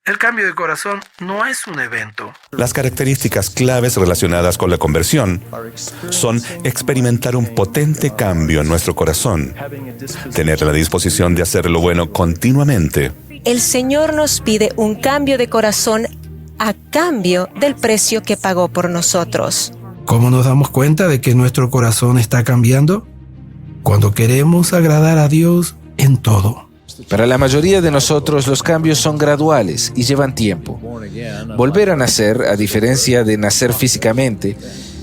El cambio de corazón no es un evento. Las características claves relacionadas con la conversión son experimentar un potente cambio en nuestro corazón, tener la disposición de hacer lo bueno continuamente. El Señor nos pide un cambio de corazón a cambio del precio que pagó por nosotros. ¿Cómo nos damos cuenta de que nuestro corazón está cambiando? Cuando queremos agradar a Dios en todo. Para la mayoría de nosotros los cambios son graduales y llevan tiempo. Volver a nacer, a diferencia de nacer físicamente,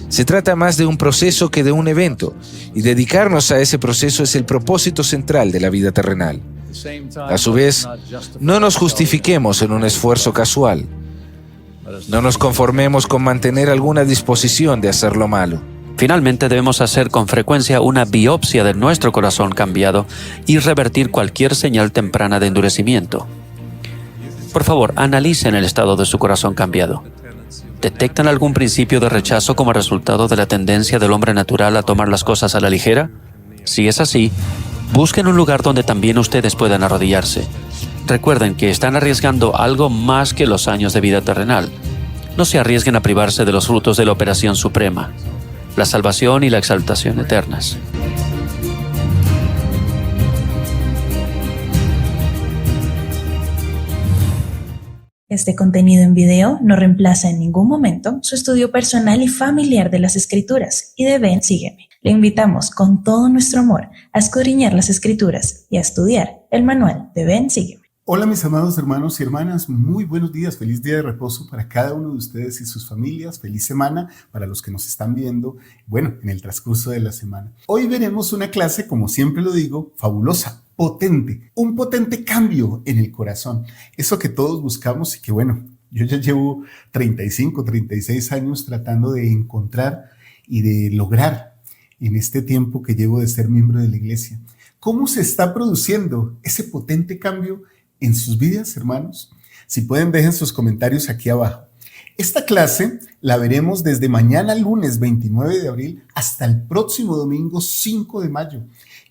se trata más de un proceso que de un evento, y dedicarnos a ese proceso es el propósito central de la vida terrenal. A su vez, no nos justifiquemos en un esfuerzo casual. No nos conformemos con mantener alguna disposición de hacer lo malo. Finalmente, debemos hacer con frecuencia una biopsia de nuestro corazón cambiado y revertir cualquier señal temprana de endurecimiento. Por favor, analicen el estado de su corazón cambiado. ¿Detectan algún principio de rechazo como resultado de la tendencia del hombre natural a tomar las cosas a la ligera? Si es así, busquen un lugar donde también ustedes puedan arrodillarse. Recuerden que están arriesgando algo más que los años de vida terrenal. No se arriesguen a privarse de los frutos de la operación suprema, la salvación y la exaltación eternas. Este contenido en video no reemplaza en ningún momento su estudio personal y familiar de las Escrituras y de Ven, Sígueme. Le invitamos con todo nuestro amor a escudriñar las Escrituras y a estudiar el manual de Ven, Sígueme. Hola mis amados hermanos y hermanas, muy buenos días, feliz día de reposo para cada uno de ustedes y sus familias, feliz semana para los que nos están viendo, bueno, en el transcurso de la semana. Hoy veremos una clase, como siempre lo digo, fabulosa, potente, un potente cambio en el corazón, eso que todos buscamos y que bueno, yo ya llevo 35, 36 años tratando de encontrar y de lograr en este tiempo que llevo de ser miembro de la iglesia. ¿Cómo se está produciendo ese potente cambio en sus vidas, hermanos? Si pueden, dejen sus comentarios aquí abajo. Esta clase la veremos desde mañana lunes 29 de abril hasta el próximo domingo 5 de mayo.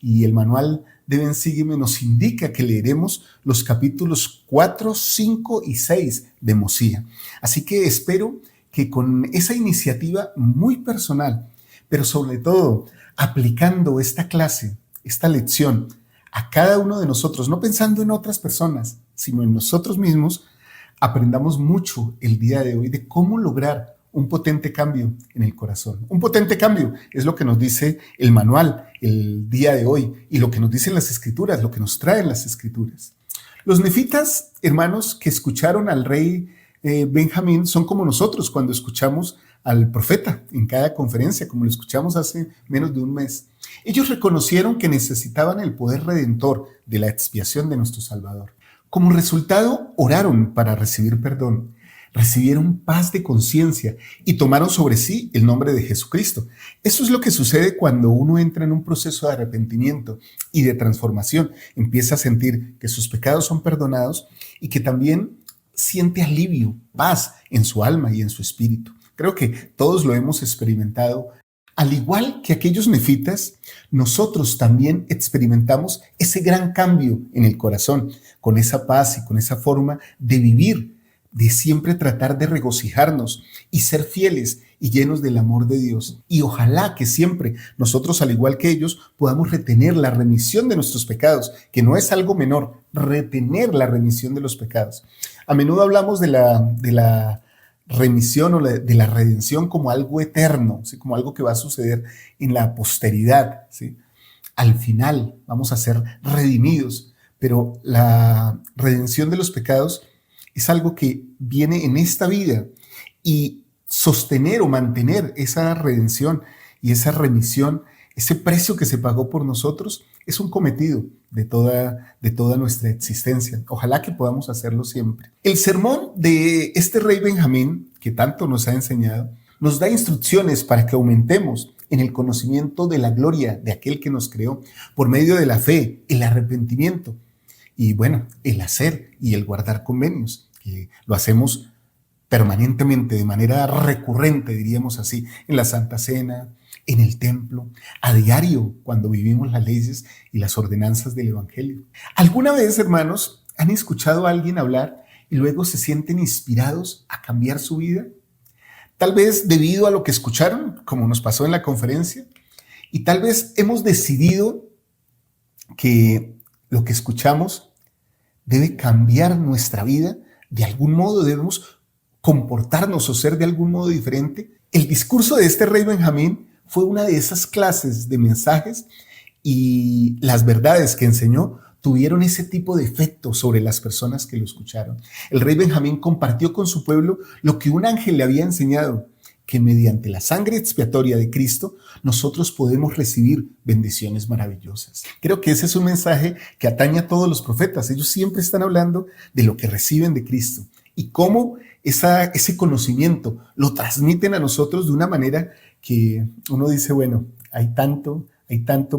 Y el manual de Ven, Sígueme nos indica que leeremos los capítulos 4, 5 y 6 de Mosía. Así que espero que con esa iniciativa muy personal, pero sobre todo aplicando esta clase, esta lección, a cada uno de nosotros, no pensando en otras personas, sino en nosotros mismos, aprendamos mucho el día de hoy de cómo lograr un potente cambio en el corazón. Un potente cambio es lo que nos dice el manual el día de hoy y lo que nos dicen las Escrituras, lo que nos traen las Escrituras. Los nefitas, hermanos, que escucharon al rey Benjamín, son como nosotros cuando escuchamos al profeta en cada conferencia, como lo escuchamos hace menos de un mes. Ellos reconocieron que necesitaban el poder redentor de la expiación de nuestro Salvador. Como resultado, oraron para recibir perdón, recibieron paz de conciencia y tomaron sobre sí el nombre de Jesucristo. Eso es lo que sucede cuando uno entra en un proceso de arrepentimiento y de transformación. Empieza a sentir que sus pecados son perdonados y que también siente alivio, paz en su alma y en su espíritu. Creo que todos lo hemos experimentado. Al igual que aquellos nefitas, nosotros también experimentamos ese gran cambio en el corazón, con esa paz y con esa forma de vivir, de siempre tratar de regocijarnos y ser fieles y llenos del amor de Dios. Y ojalá que siempre nosotros, al igual que ellos, podamos retener la remisión de nuestros pecados, que no es algo menor, retener la remisión de los pecados. A menudo hablamos de la remisión o de la redención como algo eterno, ¿sí? Como algo que va a suceder en la posteridad, ¿sí? Al final vamos a ser redimidos, pero la redención de los pecados es algo que viene en esta vida y sostener o mantener esa redención y esa remisión, ese precio que se pagó por nosotros, es un cometido de toda nuestra existencia. Ojalá que podamos hacerlo siempre. El sermón de este rey Benjamín, que tanto nos ha enseñado, nos da instrucciones para que aumentemos en el conocimiento de la gloria de aquel que nos creó por medio de la fe, el arrepentimiento y bueno, el hacer y el guardar convenios, que lo hacemos permanentemente, de manera recurrente, diríamos así, en la Santa Cena, en el templo, a diario, cuando vivimos las leyes y las ordenanzas del Evangelio. ¿Alguna vez, hermanos, han escuchado a alguien hablar y luego se sienten inspirados a cambiar su vida. Tal vez debido a lo que escucharon, como nos pasó en la conferencia, y tal vez hemos decidido que lo que escuchamos debe cambiar nuestra vida. De algún modo debemos comportarnos o ser de algún modo diferente. El discurso de este rey Benjamín fue una de esas clases de mensajes, y las verdades que enseñó tuvieron ese tipo de efecto sobre las personas que lo escucharon. El rey Benjamín compartió con su pueblo lo que un ángel le había enseñado, que mediante la sangre expiatoria de Cristo nosotros podemos recibir bendiciones maravillosas. Creo que ese es un mensaje que atañe a todos los profetas. Ellos siempre están hablando de lo que reciben de Cristo y cómo ese conocimiento lo transmiten a nosotros de una manera que uno dice, bueno, hay tanto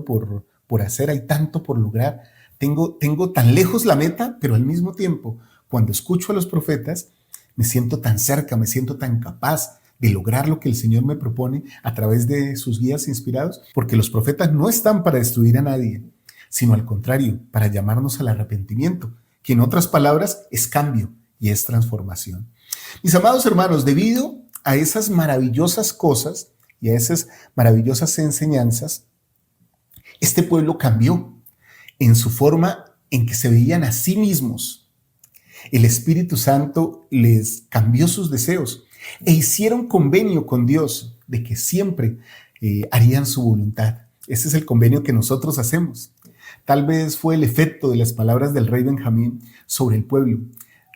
por hacer, hay tanto por lograr. Tengo tan lejos la meta, pero al mismo tiempo, cuando escucho a los profetas, me siento tan cerca, me siento tan capaz de lograr lo que el Señor me propone a través de sus guías inspirados, porque los profetas no están para destruir a nadie, sino al contrario, para llamarnos al arrepentimiento, que en otras palabras es cambio y es transformación. Mis amados hermanos, debido a esas maravillosas cosas y a esas maravillosas enseñanzas, este pueblo cambió en su forma en que se veían a sí mismos. El Espíritu Santo les cambió sus deseos e hicieron convenio con Dios de que siempre harían su voluntad. Ese es el convenio que nosotros hacemos. Tal vez fue el efecto de las palabras del rey Benjamín sobre el pueblo.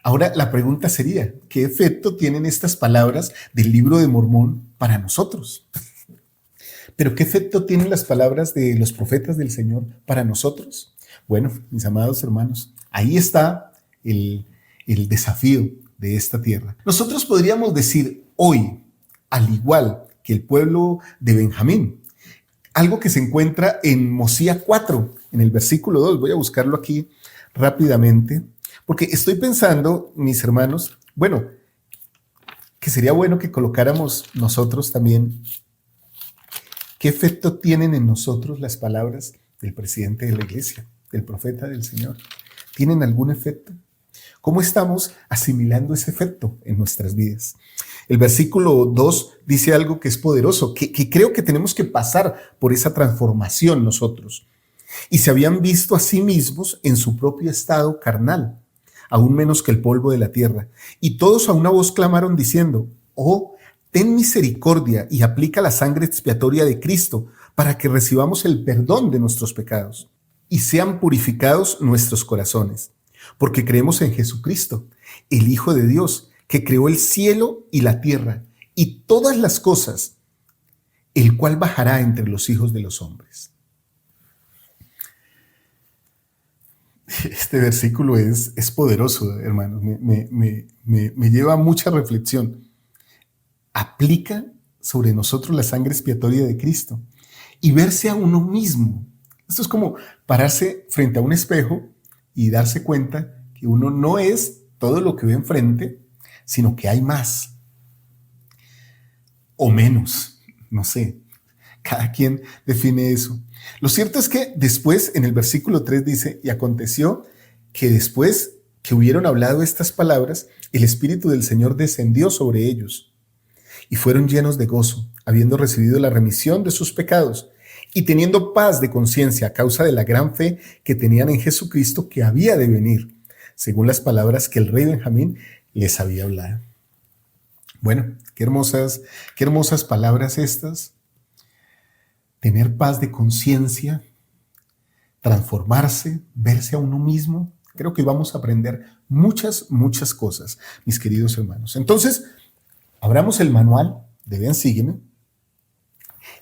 Ahora la pregunta sería, ¿qué efecto tienen estas palabras del libro de Mormón para nosotros? ¿Pero qué efecto tienen las palabras de los profetas del Señor para nosotros? Bueno, mis amados hermanos, ahí está el desafío de esta tierra. Nosotros podríamos decir hoy, al igual que el pueblo de Benjamín, algo que se encuentra en Mosía 4, en el versículo 2. Voy a buscarlo aquí rápidamente, porque estoy pensando, mis hermanos, bueno, que sería bueno que colocáramos nosotros también qué efecto tienen en nosotros las palabras del presidente de la iglesia, del profeta del Señor. ¿Tienen algún efecto? ¿Cómo estamos asimilando ese efecto en nuestras vidas? El versículo 2 dice algo que es poderoso, que creo que tenemos que pasar por esa transformación nosotros. Y se habían visto a sí mismos en su propio estado carnal, aún menos que el polvo de la tierra. Y todos a una voz clamaron diciendo, oh, ten misericordia y aplica la sangre expiatoria de Cristo para que recibamos el perdón de nuestros pecados y sean purificados nuestros corazones. Porque creemos en Jesucristo, el Hijo de Dios, que creó el cielo y la tierra y todas las cosas, el cual bajará entre los hijos de los hombres. Este versículo es poderoso, hermanos, me lleva a mucha reflexión. Aplica sobre nosotros la sangre expiatoria de Cristo y verse a uno mismo. Esto es como pararse frente a un espejo y darse cuenta que uno no es todo lo que ve enfrente, sino que hay más o menos, no sé, cada quien define eso. Lo cierto es que después en el versículo 3 dice, y aconteció que después que hubieron hablado estas palabras, el Espíritu del Señor descendió sobre ellos y fueron llenos de gozo, habiendo recibido la remisión de sus pecados y teniendo paz de conciencia a causa de la gran fe que tenían en Jesucristo que había de venir, según las palabras que el rey Benjamín les había hablado. Bueno, qué hermosas palabras estas. Tener paz de conciencia, transformarse, verse a uno mismo. Creo que vamos a aprender muchas cosas, mis queridos hermanos. Entonces, abramos el manual de Ven, Sígueme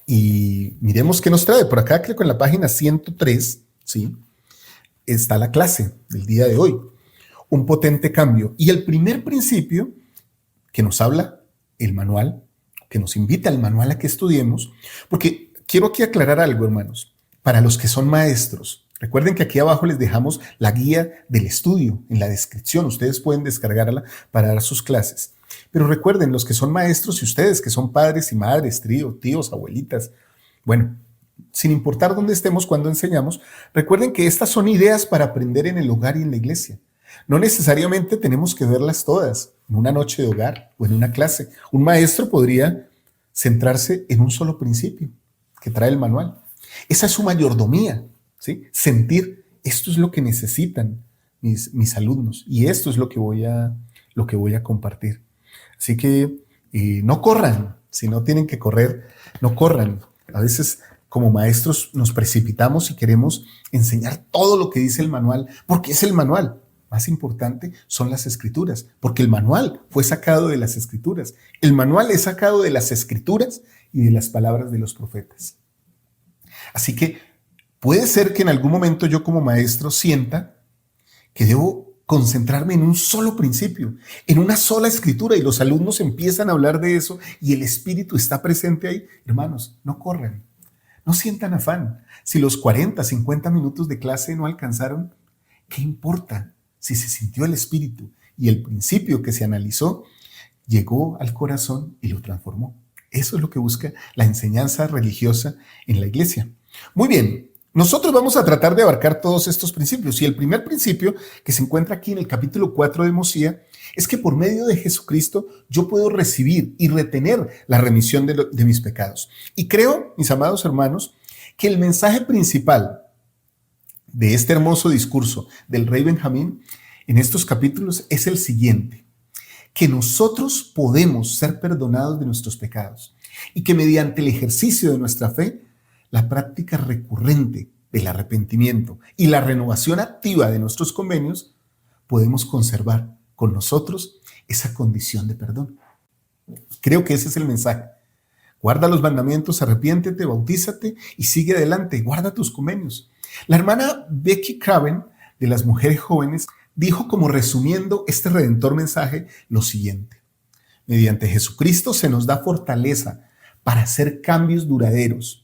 y miremos qué nos trae. Por acá, creo que en la página 103, ¿sí?, está la clase del día de hoy. Un potente cambio. Y el primer principio que nos habla el manual, que nos invita al manual a que estudiemos, porque quiero aquí aclarar algo, hermanos, para los que son maestros. Recuerden que aquí abajo les dejamos la guía del estudio en la descripción. Ustedes pueden descargarla para dar sus clases. Pero recuerden, los que son maestros y ustedes que son padres y madres, tíos, abuelitas, bueno, sin importar dónde estemos cuando enseñamos, recuerden que estas son ideas para aprender en el hogar y en la iglesia. No necesariamente tenemos que verlas todas en una noche de hogar o en una clase. Un maestro podría centrarse en un solo principio que trae el manual. Esa es su mayordomía, ¿sí? Sentir, esto es lo que necesitan mis alumnos y esto es lo que voy a compartir. Así que no corran, si no tienen que correr, no corran. A veces como maestros nos precipitamos y queremos enseñar todo lo que dice el manual, porque es el manual. Más importante son las escrituras, porque el manual fue sacado de las escrituras. El manual es sacado de las escrituras y de las palabras de los profetas. Así que puede ser que en algún momento yo como maestro sienta que debo concentrarme en un solo principio, en una sola escritura, y los alumnos empiezan a hablar de eso y el Espíritu está presente ahí. Hermanos, no corran, no sientan afán. Si los 40, 50 minutos de clase no alcanzaron, ¿qué importa? Si se sintió el Espíritu y el principio que se analizó llegó al corazón y lo transformó. Eso es lo que busca la enseñanza religiosa en la iglesia. Muy bien, nosotros vamos a tratar de abarcar todos estos principios. Y el primer principio que se encuentra aquí en el capítulo 4 de Mosía es que por medio de Jesucristo yo puedo recibir y retener la remisión de mis pecados. Y creo, mis amados hermanos, que el mensaje principal de este hermoso discurso del rey Benjamín en estos capítulos es el siguiente: que nosotros podemos ser perdonados de nuestros pecados y que mediante el ejercicio de nuestra fe, la práctica recurrente del arrepentimiento y la renovación activa de nuestros convenios, podemos conservar con nosotros esa condición de perdón. Creo que ese es el mensaje. Guarda los mandamientos, arrepiéntete, bautízate y sigue adelante. Guarda tus convenios. La hermana Becky Craven, de las mujeres jóvenes, dijo como resumiendo este redentor mensaje lo siguiente: mediante Jesucristo se nos da fortaleza para hacer cambios duraderos.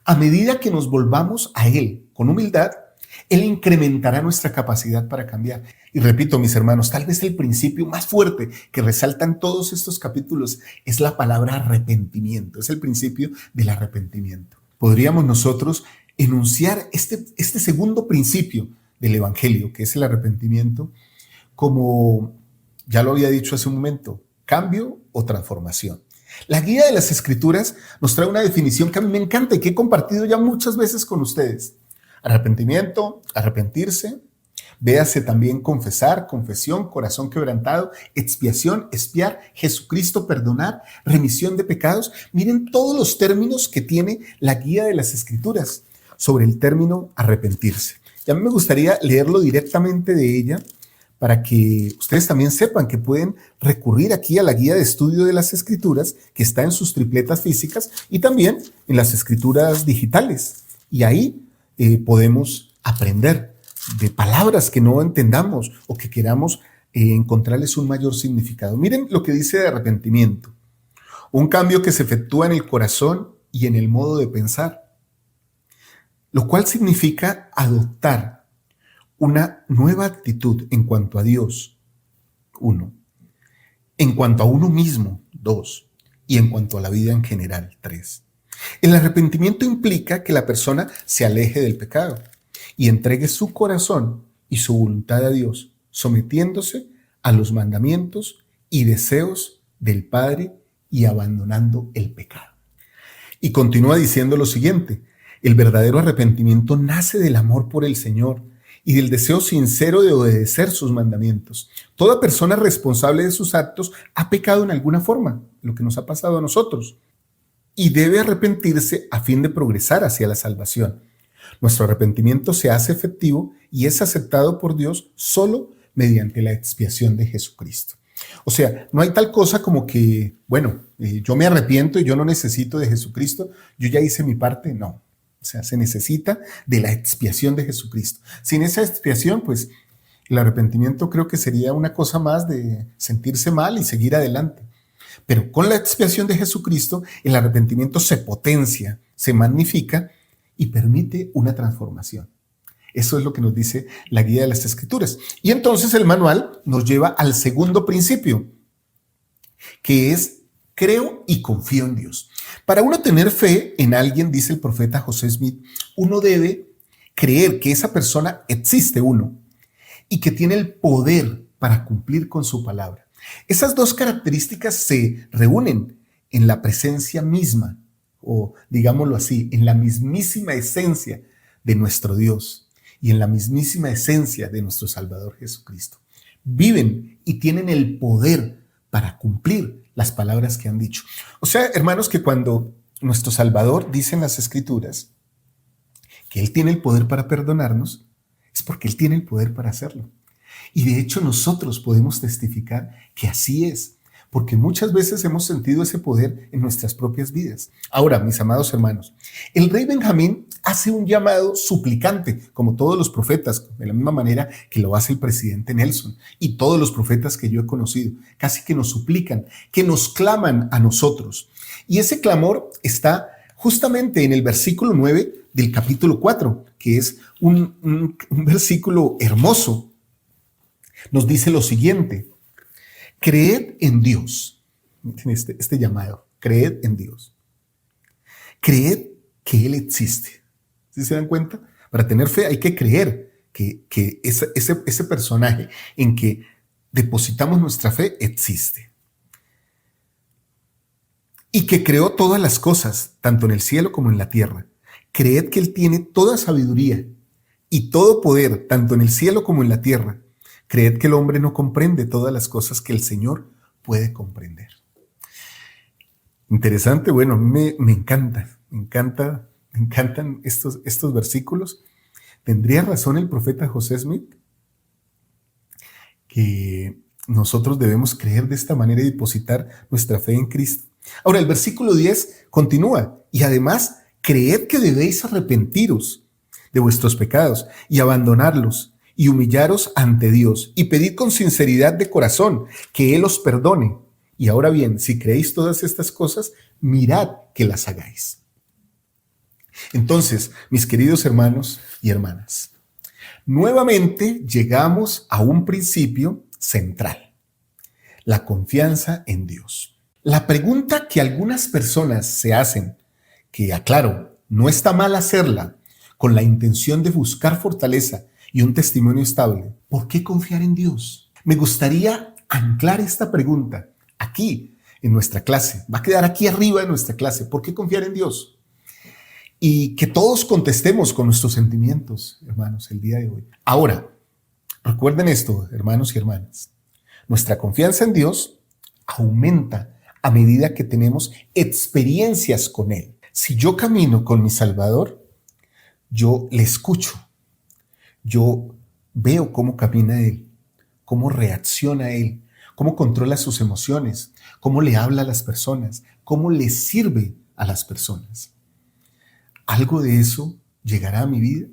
A medida que nos volvamos a Él con humildad, Él incrementará nuestra capacidad para cambiar. Y repito, mis hermanos, tal vez el principio más fuerte que resaltan todos estos capítulos es la palabra arrepentimiento. Es el principio del arrepentimiento. Podríamos nosotros enunciar este segundo principio del Evangelio, que es el arrepentimiento, como ya lo había dicho hace un momento, cambio o transformación. La guía de las Escrituras nos trae una definición que a mí me encanta y que he compartido ya muchas veces con ustedes. Arrepentimiento, arrepentirse, véase también confesar, confesión, corazón quebrantado, expiación, expiar, Jesucristo, perdonar, remisión de pecados. Miren todos los términos que tiene la guía de las Escrituras sobre el término arrepentirse. Y a mí me gustaría leerlo directamente de ella para que ustedes también sepan que pueden recurrir aquí a la guía de estudio de las Escrituras, que está en sus tripletas físicas y también en las Escrituras digitales. Y ahí podemos aprender de palabras que no entendamos o que queramos encontrarles un mayor significado. Miren lo que dice de arrepentimiento: un cambio que se efectúa en el corazón y en el modo de pensar, lo cual significa adoptar una nueva actitud en cuanto a Dios, 1, en cuanto a uno mismo, 2, y en cuanto a la vida en general, 3. El arrepentimiento implica que la persona se aleje del pecado y entregue su corazón y su voluntad a Dios, sometiéndose a los mandamientos y deseos del Padre y abandonando el pecado. Y continúa diciendo lo siguiente: el verdadero arrepentimiento nace del amor por el Señor y del deseo sincero de obedecer sus mandamientos. Toda persona responsable de sus actos ha pecado en alguna forma, lo que nos ha pasado a nosotros, y debe arrepentirse a fin de progresar hacia la salvación. Nuestro arrepentimiento se hace efectivo y es aceptado por Dios solo mediante la expiación de Jesucristo. O sea, no hay tal cosa como que, yo me arrepiento y yo no necesito de Jesucristo, yo ya hice mi parte. No. O sea, se necesita de la expiación de Jesucristo. Sin esa expiación, pues, el arrepentimiento creo que sería una cosa más de sentirse mal y seguir adelante. Pero con la expiación de Jesucristo, el arrepentimiento se potencia, se magnifica y permite una transformación. Eso es lo que nos dice la guía de las Escrituras. Y entonces el manual nos lleva al segundo principio, que es creo y confío en Dios. Para uno tener fe en alguien, dice el profeta José Smith, uno debe creer que esa persona existe, uno, y que tiene el poder para cumplir con su palabra. Esas dos características se reúnen en la presencia misma, o digámoslo así, en la mismísima esencia de nuestro Dios y en la mismísima esencia de nuestro Salvador Jesucristo. Viven y tienen el poder para cumplir las palabras que han dicho. O sea, hermanos, que cuando nuestro Salvador dice en las Escrituras que Él tiene el poder para perdonarnos, es porque Él tiene el poder para hacerlo. Y de hecho nosotros podemos testificar que así es, porque muchas veces hemos sentido ese poder en nuestras propias vidas. Ahora, mis amados hermanos, el rey Benjamín hace un llamado suplicante, como todos los profetas, de la misma manera que lo hace el presidente Nelson y todos los profetas que yo he conocido, casi que nos suplican, que nos claman a nosotros. Y ese clamor está justamente en el versículo 9 del capítulo 4, que es un versículo hermoso. Nos dice lo siguiente: creed en Dios. Este llamado, creed en Dios. Creed que Él existe. ¿Sí se dan cuenta? Para tener fe hay que creer que ese personaje en que depositamos nuestra fe existe. Y que creó todas las cosas, tanto en el cielo como en la tierra. Creed que Él tiene toda sabiduría y todo poder, tanto en el cielo como en la tierra. Creed que el hombre no comprende todas las cosas que el Señor puede comprender. Interesante, bueno, me encantan estos versículos. ¿Tendría razón el profeta José Smith? Que nosotros debemos creer de esta manera y depositar nuestra fe en Cristo. Ahora, el versículo 10 continúa: y además, creed que debéis arrepentiros de vuestros pecados y abandonarlos y humillaros ante Dios y pedid con sinceridad de corazón que Él os perdone. Y ahora bien, si creéis todas estas cosas, mirad que las hagáis. Entonces, mis queridos hermanos y hermanas, nuevamente llegamos a un principio central: la confianza en Dios. La pregunta que algunas personas se hacen, que aclaro, no está mal hacerla, con la intención de buscar fortaleza y un testimonio estable: ¿por qué confiar en Dios? Me gustaría anclar esta pregunta aquí en nuestra clase. Va a quedar aquí arriba en nuestra clase. ¿Por qué confiar en Dios? Y que todos contestemos con nuestros sentimientos, hermanos, el día de hoy. Ahora, recuerden esto, hermanos y hermanas. Nuestra confianza en Dios aumenta a medida que tenemos experiencias con Él. Si yo camino con mi Salvador, yo le escucho. Yo veo cómo camina Él, cómo reacciona Él, cómo controla sus emociones, cómo le habla a las personas, cómo le sirve a las personas. Algo de eso llegará a mi vida.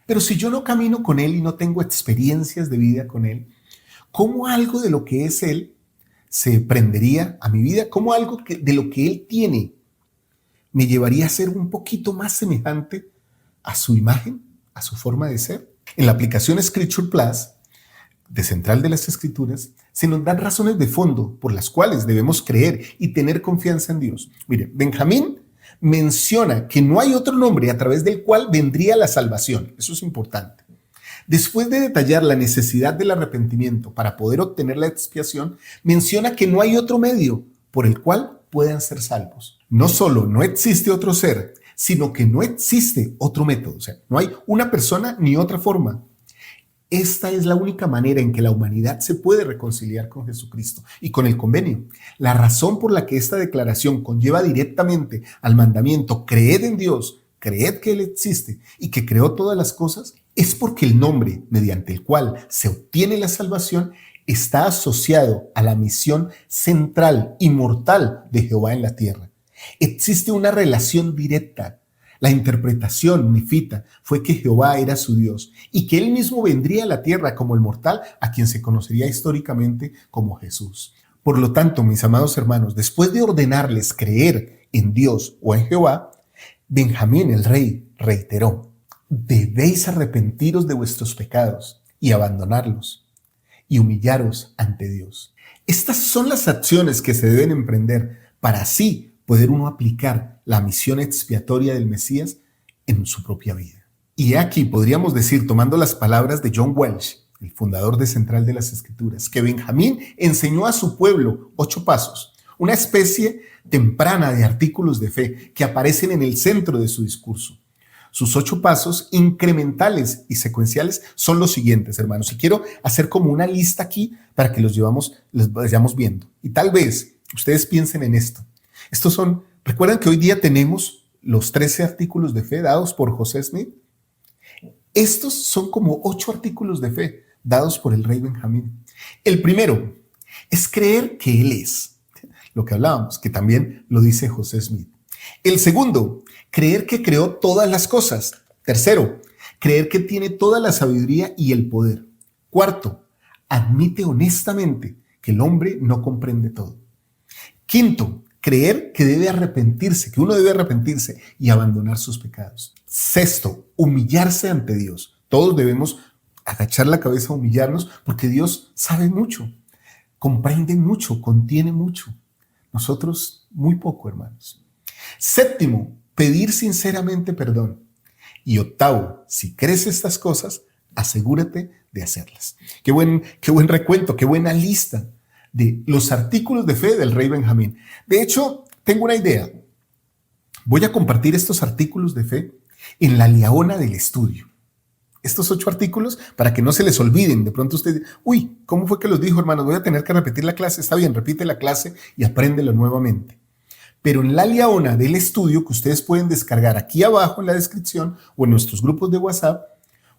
Pero si yo no camino con Él y no tengo experiencias de vida con Él, ¿cómo algo de lo que es Él se prendería a mi vida? ¿Cómo algo de lo que Él tiene me llevaría a ser un poquito más semejante a su imagen, a su forma de ser? En la aplicación Scripture Plus de Central de las Escrituras se nos dan razones de fondo por las cuales debemos creer y tener confianza en Dios. Mire, Benjamín menciona que no hay otro nombre a través del cual vendría la salvación. Eso es importante. Después de detallar la necesidad del arrepentimiento para poder obtener la expiación, menciona que no hay otro medio por el cual puedan ser salvos. No solo no existe otro ser, sino que no existe otro método. O sea, no hay una persona ni otra forma. Esta es la única manera en que la humanidad se puede reconciliar con Jesucristo y con el convenio. La razón por la que esta declaración conlleva directamente al mandamiento: creed en Dios, creed que Él existe y que creó todas las cosas, es porque el nombre mediante el cual se obtiene la salvación está asociado a la misión central y mortal de Jehová en la tierra. Existe una relación directa. La interpretación nefita fue que Jehová era su Dios y que Él mismo vendría a la tierra como el mortal a quien se conocería históricamente como Jesús. Por lo tanto, mis amados hermanos, después de ordenarles creer en Dios o en Jehová, Benjamín el rey reiteró: debéis arrepentiros de vuestros pecados y abandonarlos y humillaros ante Dios. Estas son las acciones que se deben emprender para así poder uno aplicar la misión expiatoria del Mesías en su propia vida. Y aquí podríamos decir, tomando las palabras de John Welsh, el fundador de Central de las Escrituras, que Benjamín enseñó a su pueblo 8 pasos, una especie temprana de artículos de fe que aparecen en el centro de su discurso. Sus 8 pasos incrementales y secuenciales son los siguientes, hermanos. Y quiero hacer como una lista aquí para que los vayamos viendo. Y tal vez ustedes piensen en esto. Estos son, recuerdan que hoy día tenemos los 13 artículos de fe dados por José Smith. Estos son como 8 artículos de fe dados por el rey Benjamín. El primero es creer que Él es, lo que hablábamos, que también lo dice José Smith. El segundo, creer que creó todas las cosas. Tercero, creer que tiene toda la sabiduría y el poder. Cuarto, admite honestamente que el hombre no comprende todo. Quinto, creer que debe arrepentirse, que uno debe arrepentirse y abandonar sus pecados. Sexto, humillarse ante Dios. Todos debemos agachar la cabeza, humillarnos, porque Dios sabe mucho, comprende mucho, contiene mucho. Nosotros muy poco, hermanos. Séptimo, pedir sinceramente perdón. Y octavo, si crees estas cosas, asegúrate de hacerlas. Qué buen recuento, qué buena lista de los artículos de fe del rey Benjamín. De hecho, tengo una idea. Voy a compartir estos artículos de fe en la Liaona del estudio. Estos 8 artículos para que no se les olviden. De pronto usted dice, uy, ¿cómo fue que los dijo, hermanos? Voy a tener que repetir la clase. Está bien, repite la clase y apréndelo nuevamente. Pero en la Liaona del estudio, que ustedes pueden descargar aquí abajo en la descripción o en nuestros grupos de WhatsApp,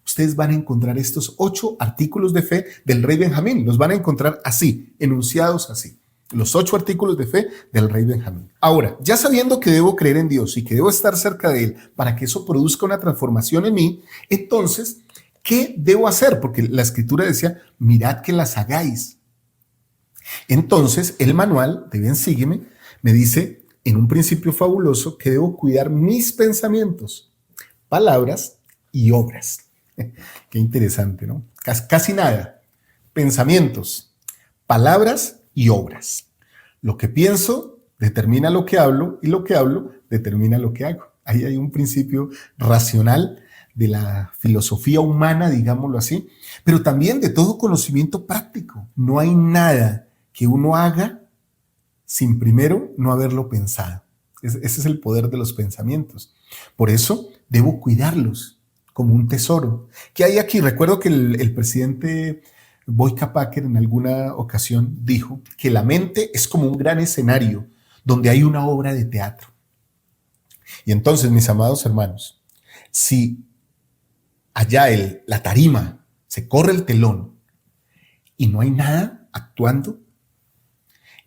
ustedes van a encontrar estos 8 artículos de fe del rey Benjamín. Los van a encontrar así, enunciados así. Los 8 artículos de fe del rey Benjamín. Ahora, ya sabiendo que debo creer en Dios y que debo estar cerca de Él para que eso produzca una transformación en mí, entonces, ¿qué debo hacer? Porque la Escritura decía, mirad que las hagáis. Entonces, el manual de Ven, Sígueme me dice, en un principio fabuloso, que debo cuidar mis pensamientos, palabras y obras. Qué interesante, ¿no? Casi nada. Pensamientos, palabras y obras. Lo que pienso determina lo que hablo y lo que hablo determina lo que hago. Ahí hay un principio racional de la filosofía humana, digámoslo así, pero también de todo conocimiento práctico. No hay nada que uno haga sin primero no haberlo pensado. Ese es el poder de los pensamientos. Por eso debo cuidarlos como un tesoro. ¿Qué hay aquí? Recuerdo que el presidente Boyka Packer en alguna ocasión dijo que la mente es como un gran escenario donde hay una obra de teatro. Y entonces, mis amados hermanos, si allá la tarima, se corre el telón y no hay nada actuando,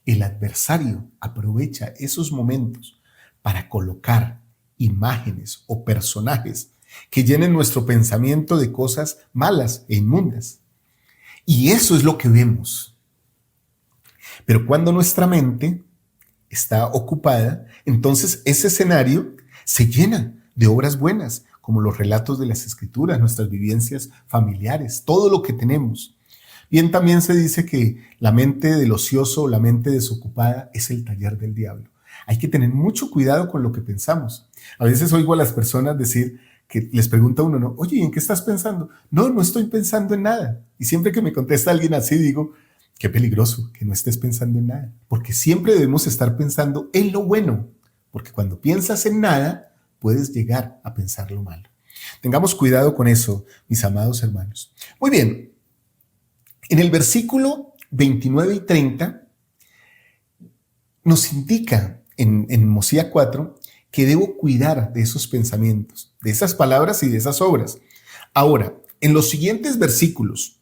el adversario aprovecha esos momentos para colocar imágenes o personajes que llenen nuestro pensamiento de cosas malas e inmundas. Y eso es lo que vemos. Pero cuando nuestra mente está ocupada, entonces ese escenario se llena de obras buenas, como los relatos de las Escrituras, nuestras vivencias familiares, todo lo que tenemos. Bien, también se dice que la mente del ocioso o la mente desocupada es el taller del diablo. Hay que tener mucho cuidado con lo que pensamos. A veces oigo a las personas decir que les pregunta uno, ¿no? Oye, ¿en qué estás pensando? No, no estoy pensando en nada. Y siempre que me contesta alguien así, digo, qué peligroso que no estés pensando en nada. Porque siempre debemos estar pensando en lo bueno. Porque cuando piensas en nada, puedes llegar a pensar lo malo. Tengamos cuidado con eso, mis amados hermanos. Muy bien. En el versículo 29 y 30 nos indica en Mosías 4 que debo cuidar de esos pensamientos, de esas palabras y de esas obras. Ahora, en los siguientes versículos,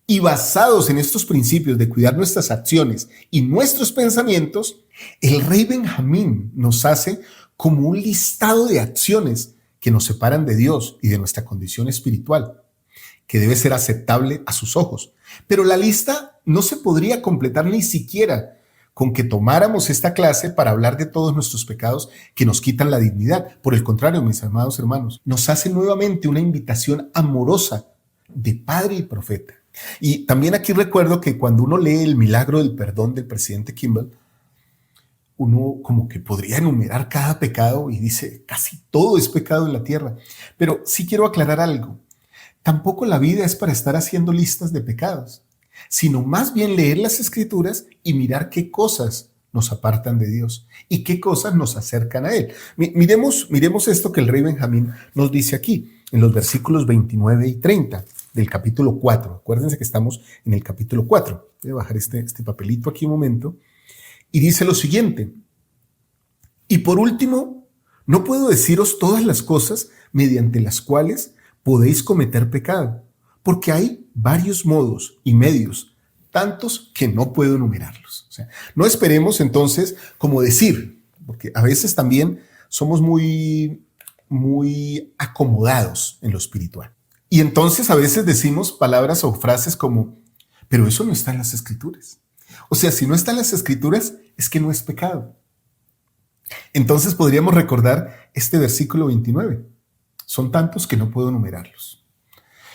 y basados en estos principios de cuidar nuestras acciones y nuestros pensamientos, el rey Benjamín nos hace como un listado de acciones que nos separan de Dios y de nuestra condición espiritual, que debe ser aceptable a sus ojos. Pero la lista no se podría completar ni siquiera con que tomáramos esta clase para hablar de todos nuestros pecados que nos quitan la dignidad. Por el contrario, mis amados hermanos, nos hace nuevamente una invitación amorosa de padre y profeta. Y también aquí recuerdo que cuando uno lee el milagro del perdón del presidente Kimball, uno como que podría enumerar cada pecado y dice, casi todo es pecado en la tierra. Pero sí quiero aclarar algo. Tampoco la vida es para estar haciendo listas de pecados, sino más bien leer las Escrituras y mirar qué cosas nos apartan de Dios y qué cosas nos acercan a Él. Miremos esto que el rey Benjamín nos dice aquí, en los versículos 29 y 30 del capítulo 4. Acuérdense que estamos en el capítulo 4. Voy a bajar este papelito aquí un momento. Y dice lo siguiente: y por último, no puedo deciros todas las cosas mediante las cuales podéis cometer pecado, porque hay varios modos y medios, tantos que no puedo enumerarlos. O sea, no esperemos entonces como decir, porque a veces también somos muy acomodados en lo espiritual. Y entonces a veces decimos palabras o frases como, pero eso no está en las Escrituras. O sea, si no está en las Escrituras, es que no es pecado. Entonces podríamos recordar este versículo 29. Son tantos que no puedo enumerarlos.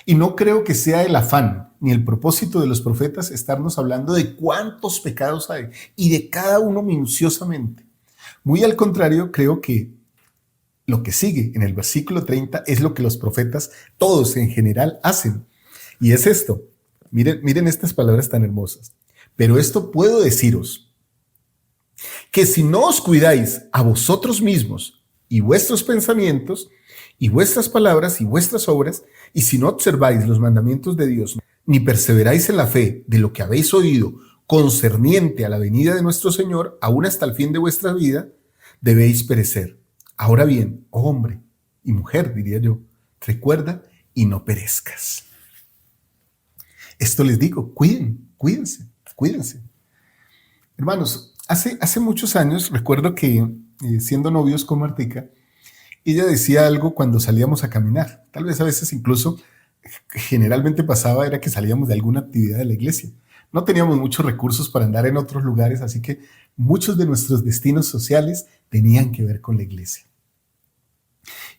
Y no creo que sea el afán ni el propósito de los profetas estarnos hablando de cuántos pecados hay y de cada uno minuciosamente. Muy al contrario, creo que lo que sigue en el versículo 30 es lo que los profetas, todos en general, hacen. Y es esto. Miren estas palabras tan hermosas. Pero esto puedo deciros, que si no os cuidáis a vosotros mismos y vuestros pensamientos y vuestras palabras y vuestras obras, y si no observáis los mandamientos de Dios, ni perseveráis en la fe de lo que habéis oído concerniente a la venida de nuestro Señor, aún hasta el fin de vuestra vida, debéis perecer. Ahora bien, oh hombre y mujer, diría yo, recuerda y no perezcas. Esto les digo, cuídense. Hermanos, hace muchos años recuerdo que siendo novios con Martica, ella decía algo cuando salíamos a caminar. Tal vez a veces incluso generalmente pasaba era que salíamos de alguna actividad de la iglesia. No teníamos muchos recursos para andar en otros lugares, así que muchos de nuestros destinos sociales tenían que ver con la iglesia.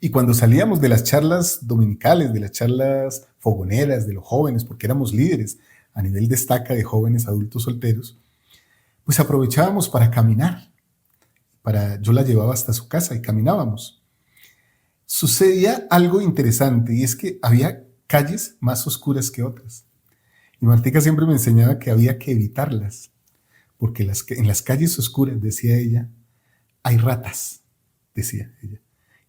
Y cuando salíamos de las charlas dominicales, de las charlas fogoneras de los jóvenes, porque éramos líderes a nivel de estaca de jóvenes adultos solteros, pues aprovechábamos para caminar. Yo la llevaba hasta su casa y caminábamos. Sucedía algo interesante y es que había calles más oscuras que otras. Y Martica siempre me enseñaba que había que evitarlas, porque en las calles oscuras, decía ella, hay ratas, decía ella.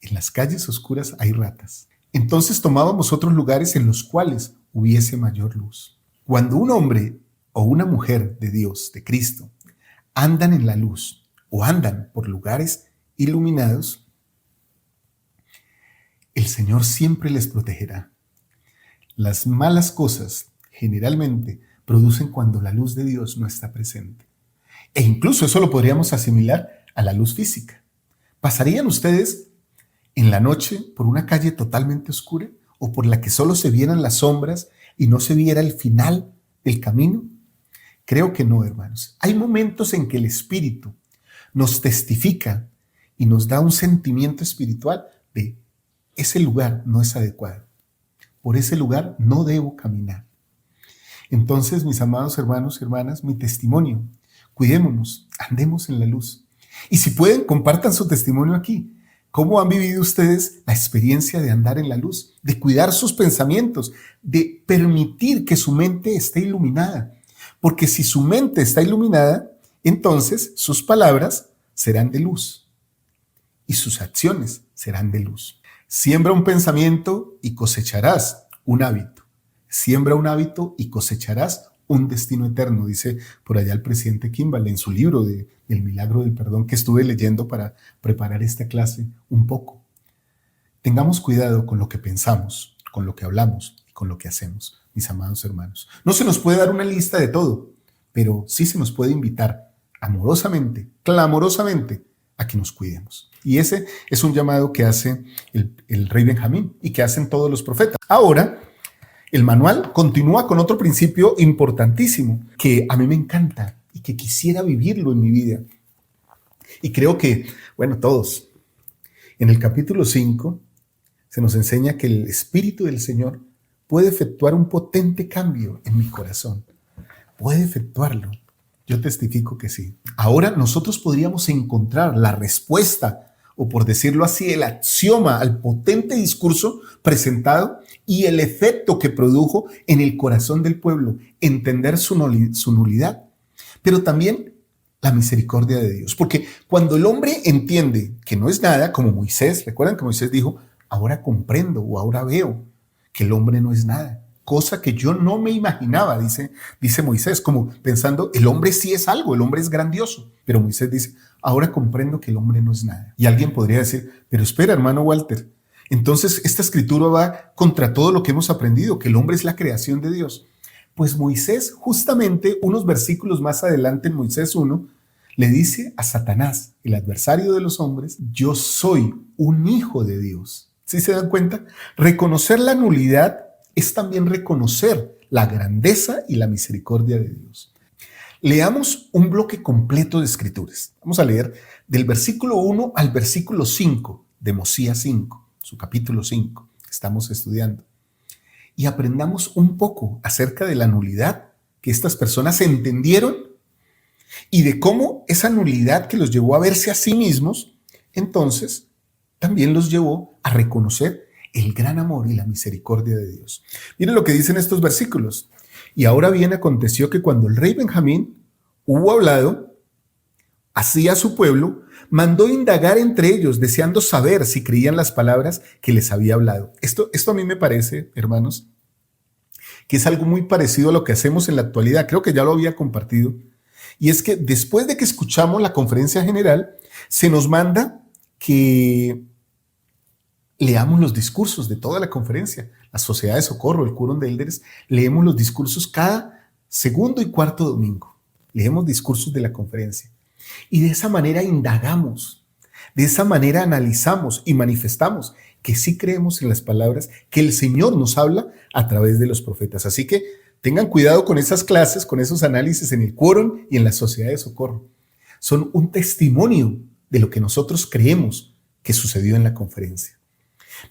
En las calles oscuras hay ratas. Entonces tomábamos otros lugares en los cuales hubiese mayor luz. Cuando un hombre o una mujer de Dios, de Cristo, andan en la luz o andan por lugares iluminados, el Señor siempre les protegerá. Las malas cosas generalmente producen cuando la luz de Dios no está presente. E incluso eso lo podríamos asimilar a la luz física. ¿Pasarían ustedes en la noche por una calle totalmente oscura o por la que solo se vieran las sombras y no se viera el final del camino? Creo que no, hermanos. Hay momentos en que el Espíritu nos testifica y nos da un sentimiento espiritual de ese lugar no es adecuado. Por ese lugar no debo caminar. Entonces, mis amados hermanos y hermanas, mi testimonio, cuidémonos, andemos en la luz. Y si pueden, compartan su testimonio aquí. ¿Cómo han vivido ustedes la experiencia de andar en la luz? De cuidar sus pensamientos, de permitir que su mente esté iluminada. Porque si su mente está iluminada, entonces sus palabras serán de luz y sus acciones serán de luz. Siembra un pensamiento y cosecharás un hábito. Siembra un hábito y cosecharás un destino eterno, dice por allá el presidente Kimball en su libro de El milagro del perdón que estuve leyendo para preparar esta clase un poco. Tengamos cuidado con lo que pensamos, con lo que hablamos y con lo que hacemos, mis amados hermanos. No se nos puede dar una lista de todo, pero sí se nos puede invitar amorosamente, clamorosamente, a que nos cuidemos. Y ese es un llamado que hace el rey Benjamín y que hacen todos los profetas. Ahora, el manual continúa con otro principio importantísimo que a mí me encanta y que quisiera vivirlo en mi vida. Y creo que, bueno, todos. En el capítulo 5 se nos enseña que el Espíritu del Señor puede efectuar un potente cambio en mi corazón. Puede efectuarlo. Yo testifico que sí. Ahora nosotros podríamos encontrar la respuesta, o por decirlo así, el axioma al potente discurso presentado y el efecto que produjo en el corazón del pueblo, entender su nulidad, pero también la misericordia de Dios. Porque cuando el hombre entiende que no es nada, como Moisés, recuerdan que Moisés dijo, ahora comprendo o ahora veo que el hombre no es nada, cosa que yo no me imaginaba, dice Moisés, como pensando, el hombre sí es algo, el hombre es grandioso, pero Moisés dice, ahora comprendo que el hombre no es nada. Y alguien podría decir, pero espera, hermano Walter, entonces esta escritura va contra todo lo que hemos aprendido, que el hombre es la creación de Dios. Pues Moisés, justamente unos versículos más adelante en Moisés 1, le dice a Satanás, el adversario de los hombres, yo soy un hijo de Dios. ¿Sí se dan cuenta? Reconocer la nulidad es también reconocer la grandeza y la misericordia de Dios. Leamos un bloque completo de escrituras. Vamos a leer del versículo 1 al versículo 5 de Mosías 5, su capítulo 5, que estamos estudiando. Y aprendamos un poco acerca de la nulidad que estas personas entendieron y de cómo esa nulidad que los llevó a verse a sí mismos, entonces también los llevó a reconocer el gran amor y la misericordia de Dios. Miren lo que dicen estos versículos. Y ahora bien aconteció que cuando el rey Benjamín hubo hablado así a su pueblo, mandó indagar entre ellos, deseando saber si creían las palabras que les había hablado. Esto a mí me parece, hermanos, que es algo muy parecido a lo que hacemos en la actualidad. Creo que ya lo había compartido. Y es que después de que escuchamos la conferencia general, se nos manda que leamos los discursos de toda la conferencia. La Sociedad de Socorro, el Quórum de Elders, leemos los discursos cada segundo y cuarto domingo. Leemos discursos de la conferencia. Y de esa manera indagamos, de esa manera analizamos y manifestamos que sí creemos en las palabras que el Señor nos habla a través de los profetas. Así que tengan cuidado con esas clases, con esos análisis en el Quórum y en la Sociedad de Socorro. Son un testimonio de lo que nosotros creemos que sucedió en la conferencia.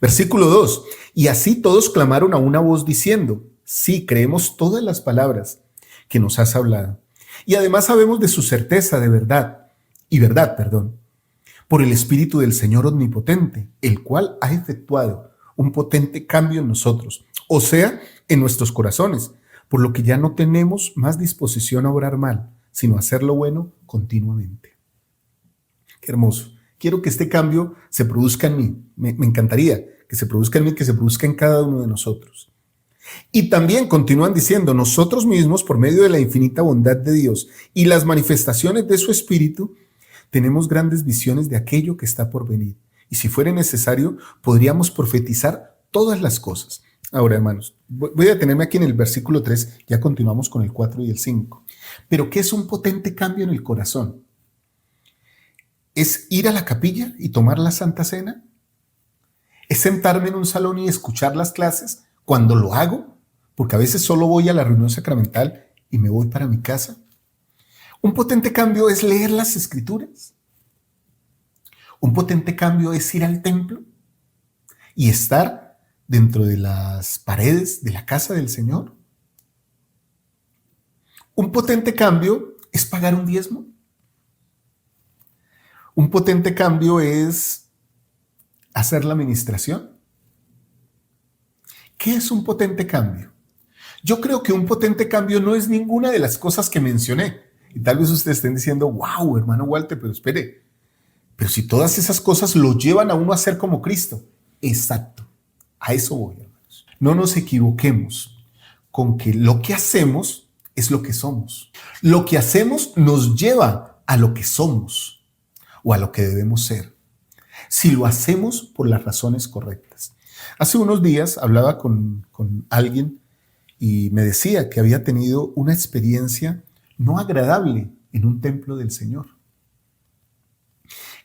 Versículo 2. Y así todos clamaron a una voz diciendo, sí, creemos todas las palabras que nos has hablado. Y además sabemos de su certeza de verdad, por el Espíritu del Señor Omnipotente, el cual ha efectuado un potente cambio en nosotros, o sea, en nuestros corazones, por lo que ya no tenemos más disposición a obrar mal, sino a hacer lo bueno continuamente. Qué hermoso. Quiero que este cambio se produzca en mí. Me encantaría que se produzca en mí, que se produzca en cada uno de nosotros. Y también continúan diciendo, nosotros mismos, por medio de la infinita bondad de Dios y las manifestaciones de su Espíritu, tenemos grandes visiones de aquello que está por venir. Y si fuera necesario, podríamos profetizar todas las cosas. Ahora, hermanos, voy a detenerme aquí en el versículo 3, ya continuamos con el 4 y el 5. Pero ¿qué es un potente cambio en el corazón? ¿Es ir a la capilla y tomar la Santa Cena? ¿Es sentarme en un salón y escuchar las clases cuando lo hago? Porque a veces solo voy a la reunión sacramental y me voy para mi casa. Un potente cambio es leer las Escrituras. Un potente cambio es ir al templo y estar dentro de las paredes de la casa del Señor. Un potente cambio es pagar un diezmo. Un potente cambio es hacer la ministración. ¿Qué es un potente cambio? Yo creo que un potente cambio no es ninguna de las cosas que mencioné. Y tal vez ustedes estén diciendo, wow, hermano Walter, pero espere. Pero si todas esas cosas lo llevan a uno a ser como Cristo. Exacto. A eso voy, hermanos. No nos equivoquemos con que lo que hacemos es lo que somos. Lo que hacemos nos lleva a lo que somos o a lo que debemos ser, si lo hacemos por las razones correctas. Hace unos días hablaba con alguien y me decía que había tenido una experiencia no agradable en un templo del Señor.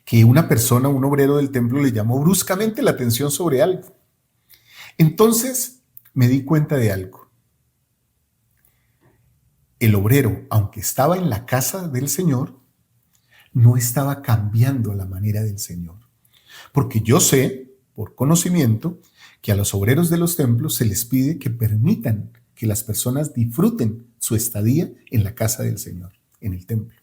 Que una persona, un obrero del templo, le llamó bruscamente la atención sobre algo. Entonces me di cuenta de algo. El obrero, aunque estaba en la casa del Señor, no estaba cambiando la manera del Señor. Porque yo sé, por conocimiento, que a los obreros de los templos se les pide que permitan que las personas disfruten su estadía en la casa del Señor, en el templo.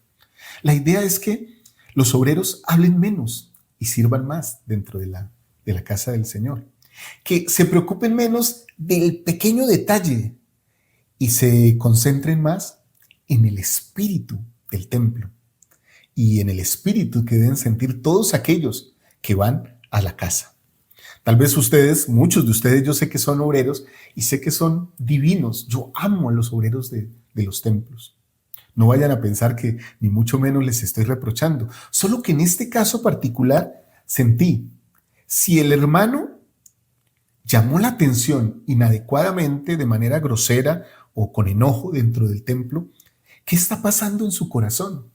La idea es que los obreros hablen menos y sirvan más dentro de la casa del Señor. Que se preocupen menos del pequeño detalle y se concentren más en el espíritu del templo y en el espíritu que deben sentir todos aquellos que van a la casa. Tal vez ustedes, muchos de ustedes, yo sé que son obreros y sé que son divinos. Yo amo a los obreros de los templos. No vayan a pensar que ni mucho menos les estoy reprochando. Solo que en este caso particular sentí, si el hermano llamó la atención inadecuadamente, de manera grosera o con enojo dentro del templo, ¿qué está pasando en su corazón?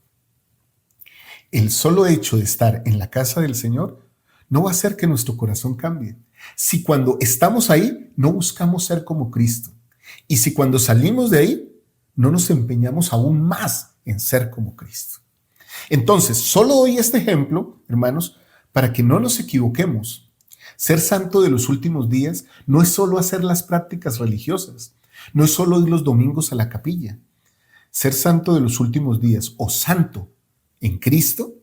El solo hecho de estar en la casa del Señor no va a hacer que nuestro corazón cambie. Si cuando estamos ahí no buscamos ser como Cristo, y si cuando salimos de ahí no nos empeñamos aún más en ser como Cristo. Entonces, solo doy este ejemplo, hermanos, para que no nos equivoquemos. Ser santo de los últimos días no es solo hacer las prácticas religiosas, no es solo ir los domingos a la capilla. Ser santo de los últimos días o santo en Cristo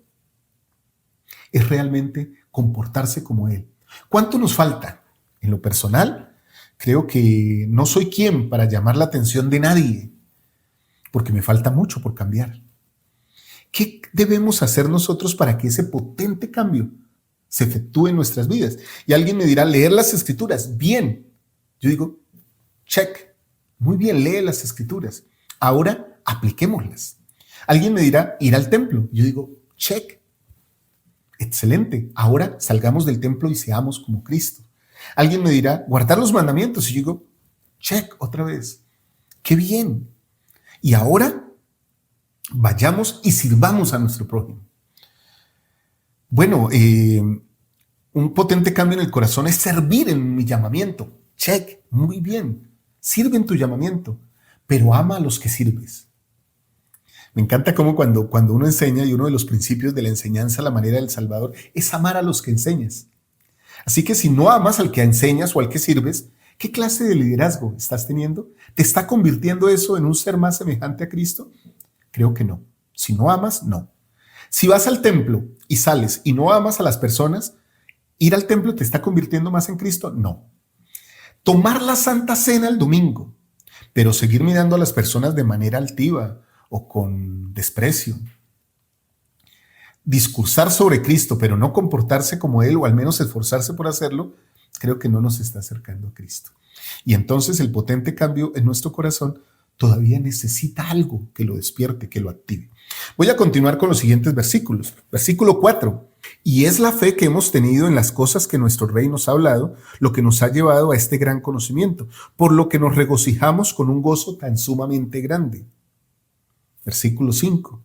es realmente comportarse como Él. ¿Cuánto nos falta? En lo personal, creo que no soy quien para llamar la atención de nadie, porque me falta mucho por cambiar. ¿Qué debemos hacer nosotros para que ese potente cambio se efectúe en nuestras vidas? Y alguien me dirá, leer las Escrituras. Bien. Yo digo, check. Muy bien, lee las Escrituras. Ahora apliquémoslas. Alguien me dirá, ir al templo. Yo digo, check. Excelente. Ahora salgamos del templo y seamos como Cristo. Alguien me dirá, guardar los mandamientos. Y yo digo, check otra vez. Qué bien. Y ahora vayamos y sirvamos a nuestro prójimo. Bueno, un potente cambio en el corazón es servir en mi llamamiento. Check, muy bien. Sirve en tu llamamiento, pero ama a los que sirves. Me encanta cómo cuando uno enseña, y uno de los principios de la enseñanza a la manera del Salvador es amar a los que enseñas. Así que si no amas al que enseñas o al que sirves, ¿qué clase de liderazgo estás teniendo? ¿Te está convirtiendo eso en un ser más semejante a Cristo? Creo que no. Si no amas, no. Si vas al templo y sales y no amas a las personas, ¿ir al templo te está convirtiendo más en Cristo? No. Tomar la Santa Cena el domingo, pero seguir mirando a las personas de manera altiva o con desprecio. Discursar sobre Cristo, pero no comportarse como Él, o al menos esforzarse por hacerlo, creo que no nos está acercando a Cristo. Y entonces el potente cambio en nuestro corazón todavía necesita algo que lo despierte, que lo active. Voy a continuar con los siguientes versículos. Versículo 4. Y es la fe que hemos tenido en las cosas que nuestro Rey nos ha hablado, lo que nos ha llevado a este gran conocimiento, por lo que nos regocijamos con un gozo tan sumamente grande. Versículo 5.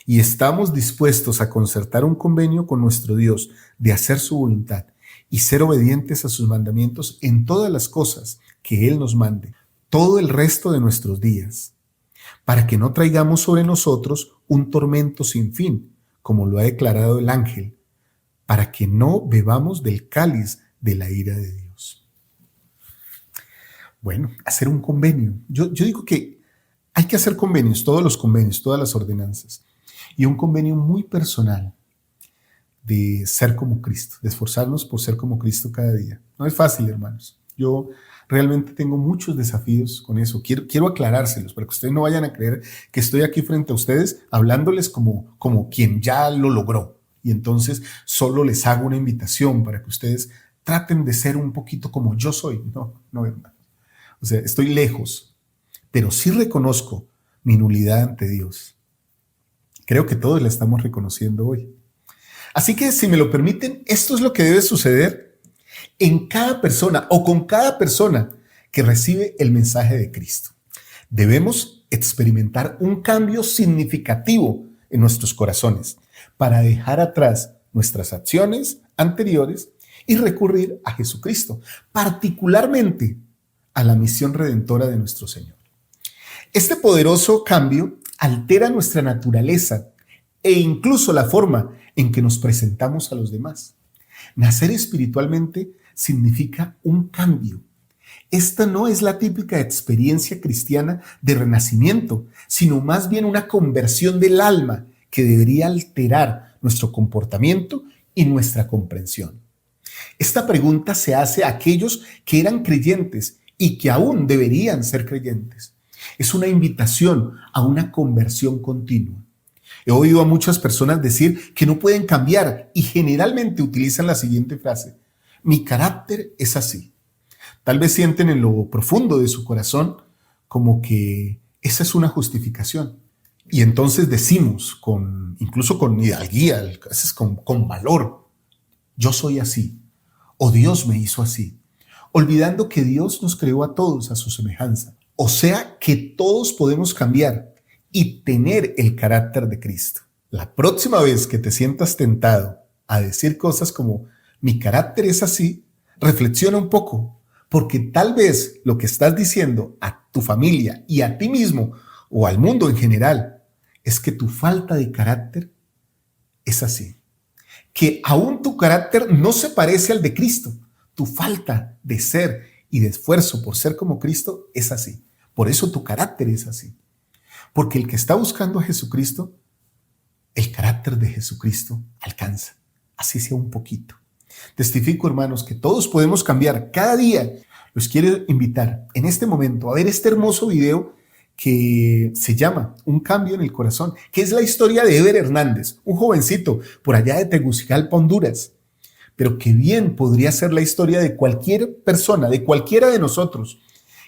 Y estamos dispuestos a concertar un convenio con nuestro Dios de hacer su voluntad y ser obedientes a sus mandamientos en todas las cosas que Él nos mande, todo el resto de nuestros días, para que no traigamos sobre nosotros un tormento sin fin, como lo ha declarado el ángel, para que no bebamos del cáliz de la ira de Dios. Bueno, hacer un convenio. Yo digo que hay que hacer convenios, todos los convenios, todas las ordenanzas, y un convenio muy personal de ser como Cristo, de esforzarnos por ser como Cristo cada día. No es fácil, hermanos. Yo realmente tengo muchos desafíos con eso. Quiero aclarárselos para que ustedes no vayan a creer que estoy aquí frente a ustedes hablándoles como quien ya lo logró. Y entonces solo les hago una invitación para que ustedes traten de ser un poquito como yo soy. No, hermano. O sea, estoy lejos, pero sí reconozco mi nulidad ante Dios. Creo que todos la estamos reconociendo hoy. Así que, si me lo permiten, esto es lo que debe suceder en cada persona o con cada persona que recibe el mensaje de Cristo. Debemos experimentar un cambio significativo en nuestros corazones para dejar atrás nuestras acciones anteriores y recurrir a Jesucristo, particularmente a la misión redentora de nuestro Señor. Este poderoso cambio altera nuestra naturaleza e incluso la forma en que nos presentamos a los demás. Nacer espiritualmente significa un cambio. Esta no es la típica experiencia cristiana de renacimiento, sino más bien una conversión del alma que debería alterar nuestro comportamiento y nuestra comprensión. Esta pregunta se hace a aquellos que eran creyentes y que aún deberían ser creyentes. Es una invitación a una conversión continua. He oído a muchas personas decir que no pueden cambiar y generalmente utilizan la siguiente frase: mi carácter es así. Tal vez sienten en lo profundo de su corazón como que esa es una justificación. Y entonces decimos, incluso con hidalguía, a veces con valor, yo soy así, o Dios me hizo así, olvidando que Dios nos creó a todos a su semejanza. O sea que todos podemos cambiar y tener el carácter de Cristo. La próxima vez que te sientas tentado a decir cosas como mi carácter es así, reflexiona un poco, porque tal vez lo que estás diciendo a tu familia y a ti mismo o al mundo en general es que tu falta de carácter es así. Que aún tu carácter no se parece al de Cristo. Tu falta de ser y de esfuerzo por ser como Cristo es así. Por eso tu carácter es así. Porque el que está buscando a Jesucristo, el carácter de Jesucristo alcanza, así sea un poquito. Testifico, hermanos, que todos podemos cambiar cada día. Los quiero invitar en este momento a ver este hermoso video que se llama Un cambio en el corazón, que es la historia de Ever Hernández, un jovencito por allá de Tegucigalpa, Honduras, pero que bien podría ser la historia de cualquier persona, de cualquiera de nosotros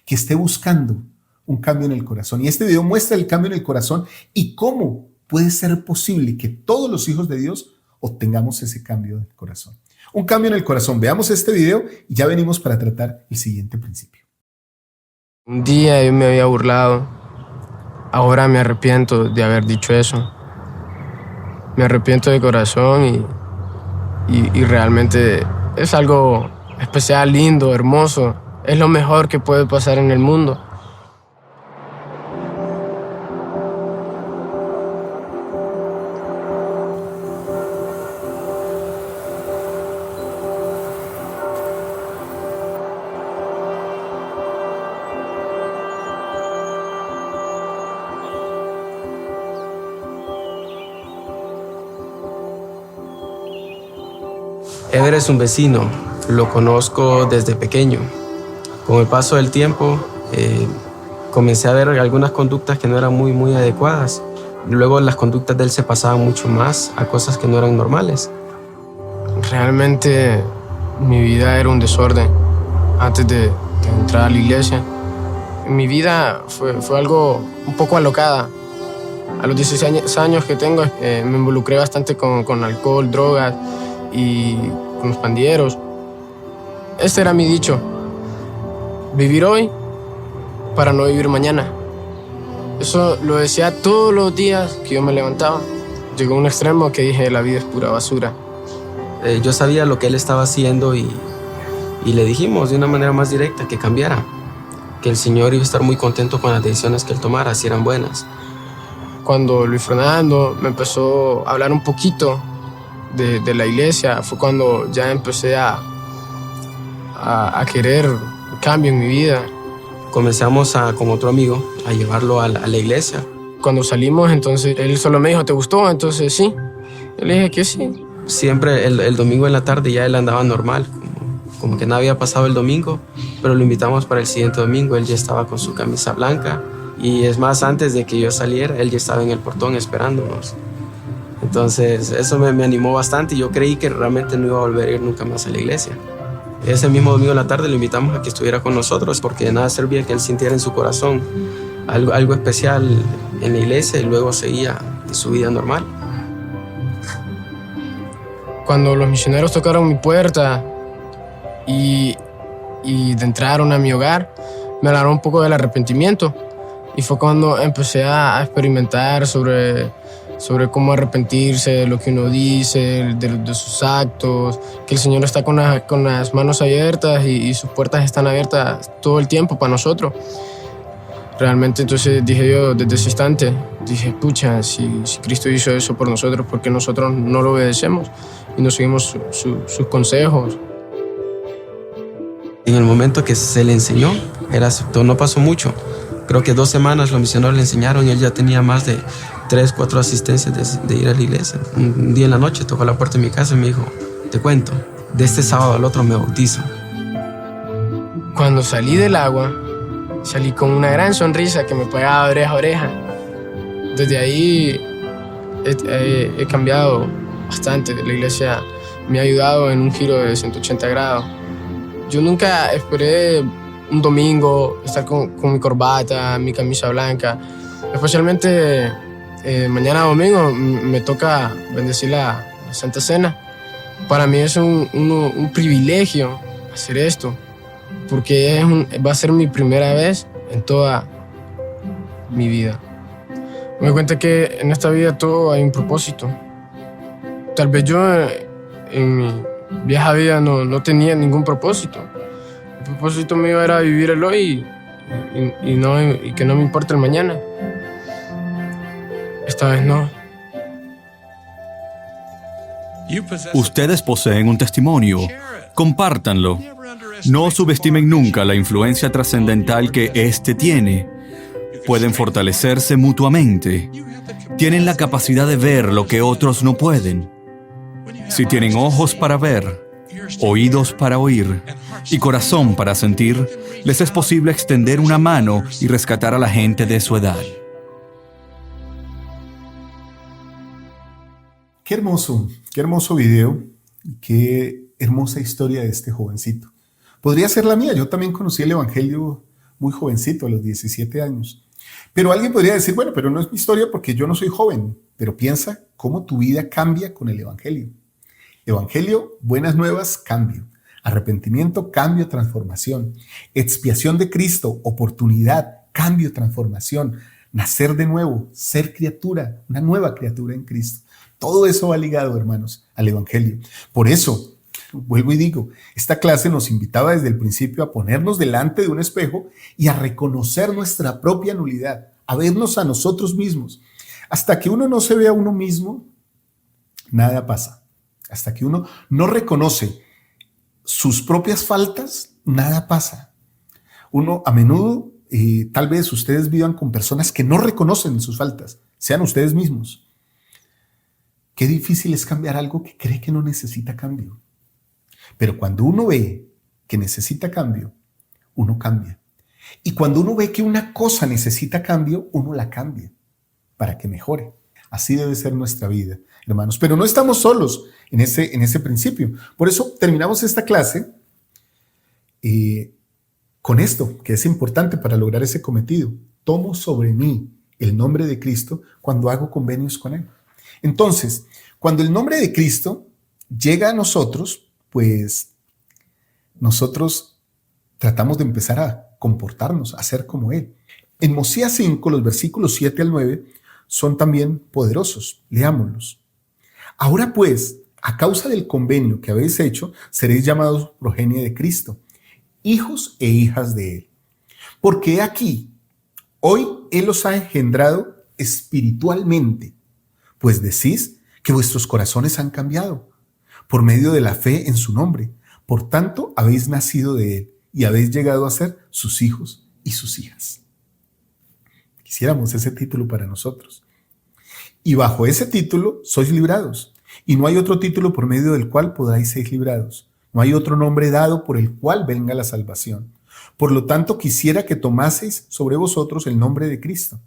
que esté buscando un cambio en el corazón. Y este video muestra el cambio en el corazón y cómo puede ser posible que todos los hijos de Dios obtengamos ese cambio del corazón. Un cambio en el corazón. Veamos este video y ya venimos para tratar el siguiente principio. Un día yo me había burlado. Ahora me arrepiento de haber dicho eso. Me arrepiento de corazón y realmente es algo especial, lindo, hermoso. Es lo mejor que puede pasar en el mundo. Ever es un vecino, lo conozco desde pequeño. Con el paso del tiempo, comencé a ver algunas conductas que no eran muy adecuadas. Luego las conductas de él se pasaban mucho más a cosas que no eran normales. Realmente mi vida era un desorden antes de entrar a la iglesia. Mi vida fue algo un poco alocada. A los 16 años que tengo me involucré bastante con alcohol, drogas y con los pandilleros. Este era mi dicho: vivir hoy para no vivir mañana. Eso lo decía todos los días que yo me levantaba. Llegó a un extremo que dije, la vida es pura basura. Yo sabía lo que él estaba haciendo y le dijimos de una manera más directa que cambiara, que el Señor iba a estar muy contento con las decisiones que él tomara, si eran buenas. Cuando Luis Fernando me empezó a hablar un poquito de la iglesia, fue cuando ya empecé a querer un cambio en mi vida. Comenzamos con otro amigo a llevarlo a la iglesia. Cuando salimos, entonces él solo me dijo, ¿te gustó? Entonces sí, yo le dije que sí. Siempre el domingo en la tarde ya él andaba normal, como que nada había pasado el domingo, pero lo invitamos para el siguiente domingo. Él ya estaba con su camisa blanca y es más, antes de que yo saliera, él ya estaba en el portón esperándonos. Entonces eso me animó bastante y yo creí que realmente no iba a volver a ir nunca más a la iglesia. Ese mismo domingo en la tarde lo invitamos a que estuviera con nosotros porque de nada servía que él sintiera en su corazón algo especial en la iglesia y luego seguía de su vida normal. Cuando los misioneros tocaron mi puerta y entraron a mi hogar, me hablaron un poco del arrepentimiento y fue cuando empecé a experimentar sobre cómo arrepentirse de lo que uno dice, de sus actos, que el Señor está con las manos abiertas y sus puertas están abiertas todo el tiempo para nosotros. Realmente entonces dije yo desde ese instante, dije, pucha, si Cristo hizo eso por nosotros, ¿por qué nosotros no lo obedecemos y no seguimos sus consejos? En el momento que se le enseñó, él aceptó, no pasó mucho. Creo que 2 semanas los misioneros le enseñaron y él ya tenía más de 3, 4 asistencias de ir a la iglesia. Un día en la noche tocó la puerta de mi casa y me dijo, te cuento, de este sábado al otro me bautizan. Cuando salí del agua, salí con una gran sonrisa que me pegaba de oreja a oreja. Desde ahí he cambiado bastante. La iglesia me ha ayudado en un giro de 180 grados. Yo nunca esperé un domingo estar con mi corbata, mi camisa blanca. Especialmente mañana domingo me toca bendecir la Santa Cena. Para mí es un privilegio hacer esto, porque va a ser mi primera vez en toda mi vida. Me doy cuenta que en esta vida todo hay un propósito. Tal vez yo en mi vieja vida no tenía ningún propósito. El propósito mío era vivir el hoy y que no me importe el mañana. Esta vez no. Ustedes poseen un testimonio. Compártanlo. No subestimen nunca la influencia trascendental que éste tiene. Pueden fortalecerse mutuamente. Tienen la capacidad de ver lo que otros no pueden. Si tienen ojos para ver, oídos para oír y corazón para sentir, les es posible extender una mano y rescatar a la gente de su edad. Qué hermoso video, qué hermosa historia de este jovencito. Podría ser la mía, yo también conocí el Evangelio muy jovencito, a los 17 años. Pero alguien podría decir, bueno, pero no es mi historia porque yo no soy joven. Pero piensa cómo tu vida cambia con el Evangelio. Evangelio, buenas nuevas, cambio. Arrepentimiento, cambio, transformación. Expiación de Cristo, oportunidad, cambio, transformación. Nacer de nuevo, ser criatura, una nueva criatura en Cristo. Todo eso va ligado, hermanos, al Evangelio. Por eso, vuelvo y digo, esta clase nos invitaba desde el principio a ponernos delante de un espejo y a reconocer nuestra propia nulidad, a vernos a nosotros mismos. Hasta que uno no se ve a uno mismo, nada pasa. Hasta que uno no reconoce sus propias faltas, nada pasa. Uno a menudo, tal vez ustedes vivan con personas que no reconocen sus faltas, sean ustedes mismos. Qué difícil es cambiar algo que cree que no necesita cambio. Pero cuando uno ve que necesita cambio, uno cambia. Y cuando uno ve que una cosa necesita cambio, uno la cambia para que mejore. Así debe ser nuestra vida, hermanos. Pero no estamos solos en ese principio. Por eso terminamos esta clase con esto, que es importante para lograr ese cometido. Tomo sobre mí el nombre de Cristo cuando hago convenios con Él. Entonces, cuando el nombre de Cristo llega a nosotros, pues nosotros tratamos de empezar a comportarnos, a ser como Él. En Mosías 5, los versículos 7 al 9, son también poderosos. Leámoslos. Ahora pues, a causa del convenio que habéis hecho, seréis llamados progenie de Cristo, hijos e hijas de Él. Porque aquí, hoy Él os ha engendrado espiritualmente, pues decís que vuestros corazones han cambiado por medio de la fe en su nombre. Por tanto, habéis nacido de Él y habéis llegado a ser sus hijos y sus hijas. Quisiéramos ese título para nosotros. Y bajo ese título sois librados. Y no hay otro título por medio del cual podáis ser librados. No hay otro nombre dado por el cual venga la salvación. Por lo tanto, quisiera que tomaseis sobre vosotros el nombre de Cristo.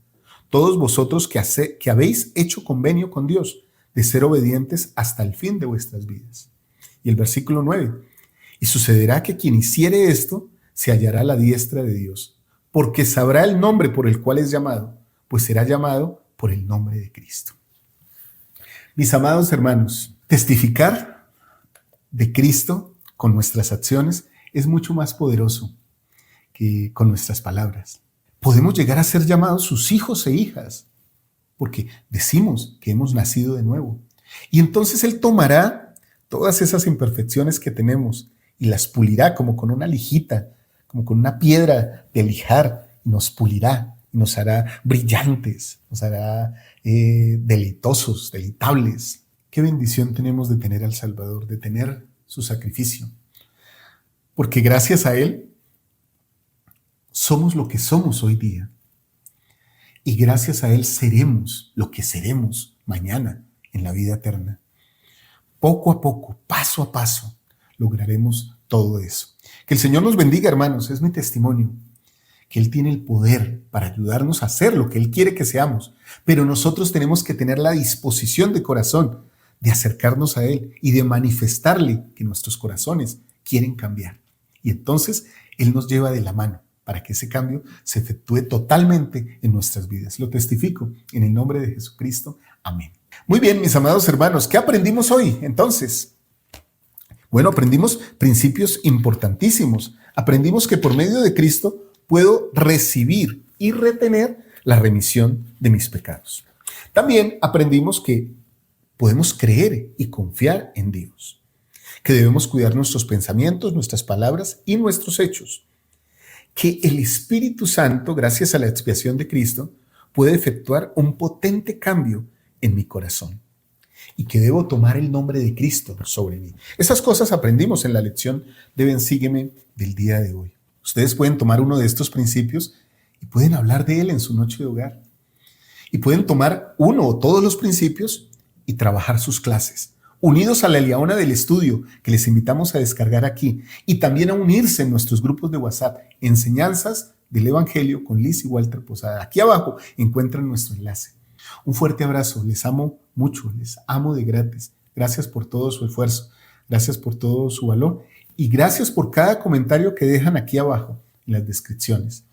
Todos vosotros que habéis hecho convenio con Dios de ser obedientes hasta el fin de vuestras vidas. Y el versículo 9. Y sucederá que quien hiciere esto se hallará a la diestra de Dios, porque sabrá el nombre por el cual es llamado, pues será llamado por el nombre de Cristo. Mis amados hermanos, testificar de Cristo con nuestras acciones es mucho más poderoso que con nuestras palabras. Podemos llegar a ser llamados sus hijos e hijas, porque decimos que hemos nacido de nuevo. Y entonces Él tomará todas esas imperfecciones que tenemos y las pulirá como con una lijita, como con una piedra de lijar, y nos pulirá, y nos hará brillantes, nos hará deleitosos, deleitables. Qué bendición tenemos de tener al Salvador, de tener su sacrificio. Porque gracias a Él somos lo que somos hoy día. Y gracias a Él seremos lo que seremos mañana en la vida eterna. Poco a poco, paso a paso, lograremos todo eso. Que el Señor nos bendiga, hermanos, es mi testimonio. Que Él tiene el poder para ayudarnos a hacer lo que Él quiere que seamos, pero nosotros tenemos que tener la disposición de corazón de acercarnos a Él y de manifestarle que nuestros corazones quieren cambiar. Y entonces Él nos lleva de la mano para que ese cambio se efectúe totalmente en nuestras vidas. Lo testifico en el nombre de Jesucristo. Amén. Muy bien, mis amados hermanos, ¿qué aprendimos hoy entonces? Bueno, aprendimos principios importantísimos. Aprendimos que por medio de Cristo puedo recibir y retener la remisión de mis pecados. También aprendimos que podemos creer y confiar en Dios, que debemos cuidar nuestros pensamientos, nuestras palabras y nuestros hechos, que el Espíritu Santo, gracias a la expiación de Cristo, puede efectuar un potente cambio en mi corazón y que debo tomar el nombre de Cristo sobre mí. Esas cosas aprendimos en la lección de Ven, Sígueme del día de hoy. Ustedes pueden tomar uno de estos principios y pueden hablar de él en su noche de hogar. Y pueden tomar uno o todos los principios y trabajar sus clases, unidos a la Liaona del estudio que les invitamos a descargar aquí y también a unirse en nuestros grupos de WhatsApp, Enseñanzas del Evangelio con Liz y Walter Posada. Aquí abajo encuentran nuestro enlace. Un fuerte abrazo, les amo mucho, les amo de gratis. Gracias por todo su esfuerzo, gracias por todo su valor y gracias por cada comentario que dejan aquí abajo en las descripciones.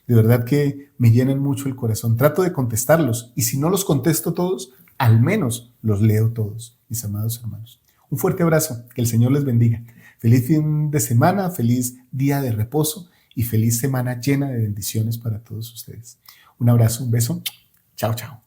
De verdad que me llenan mucho el corazón. Trato de contestarlos y si no los contesto todos, al menos los leo todos, mis amados hermanos. Un fuerte abrazo, que el Señor les bendiga. Feliz fin de semana, feliz día de reposo y feliz semana llena de bendiciones para todos ustedes. Un abrazo, un beso. Chao, chao.